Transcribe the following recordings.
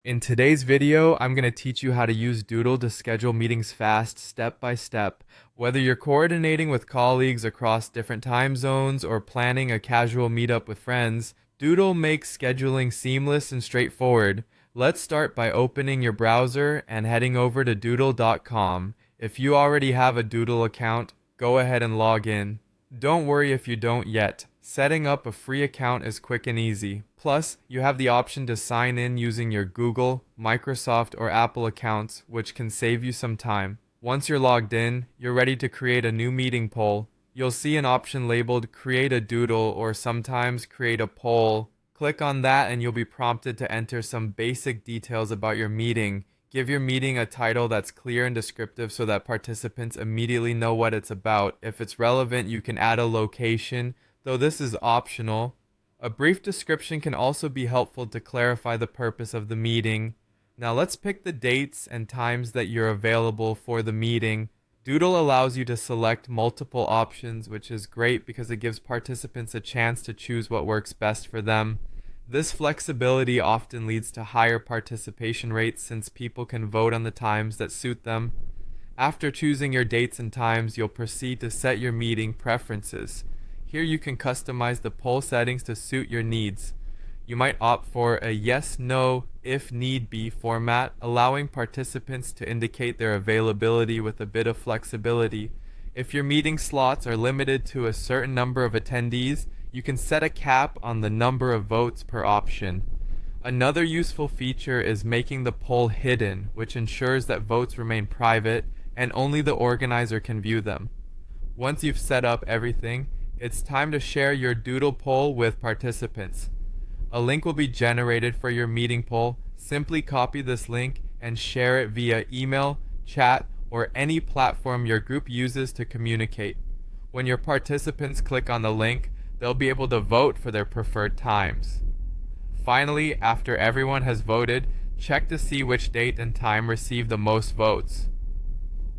In today's video, I'm going to teach you how to use Doodle to schedule meetings fast, step by step. Whether you're coordinating with colleagues across different time zones or planning a casual meetup with friends, Doodle makes scheduling seamless and straightforward. Let's start by opening your browser and heading over to doodle.com. If you already have a Doodle account, go ahead and log in. Don't worry if you don't yet. Setting up a free account is quick and easy. Plus, you have the option to sign in using your Google, Microsoft, or Apple accounts, which can save you some time. Once you're logged in, you're ready to create a new meeting poll. You'll see an option labeled Create a Doodle or sometimes Create a Poll. Click on that and you'll be prompted to enter some basic details about your meeting. Give your meeting a title that's clear and descriptive so that participants immediately know what it's about. If it's relevant, you can add a location, though this is optional. A brief description can also be helpful to clarify the purpose of the meeting. Now let's pick the dates and times that you're available for the meeting. Doodle allows you to select multiple options, which is great because it gives participants a chance to choose what works best for them. This flexibility often leads to higher participation rates since people can vote on the times that suit them. After choosing your dates and times, you'll proceed to set your meeting preferences. Here you can customize the poll settings to suit your needs. You might opt for a yes, no, if need be format, allowing participants to indicate their availability with a bit of flexibility. If your meeting slots are limited to a certain number of attendees, you can set a cap on the number of votes per option. Another useful feature is making the poll hidden, which ensures that votes remain private and only the organizer can view them. Once you've set up everything, it's time to share your Doodle poll with participants. A link will be generated for your meeting poll. Simply copy this link and share it via email, chat, or any platform your group uses to communicate. When your participants click on the link, they'll be able to vote for their preferred times. Finally, after everyone has voted, check to see which date and time received the most votes.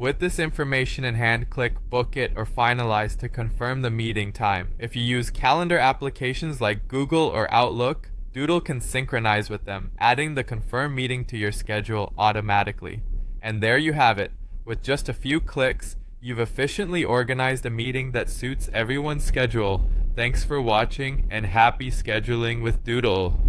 With this information in hand, click Book It or Finalize to confirm the meeting time. If you use calendar applications like Google or Outlook, Doodle can synchronize with them, adding the confirmed meeting to your schedule automatically. And there you have it. With just a few clicks, you've efficiently organized a meeting that suits everyone's schedule. Thanks for watching and happy scheduling with Doodle.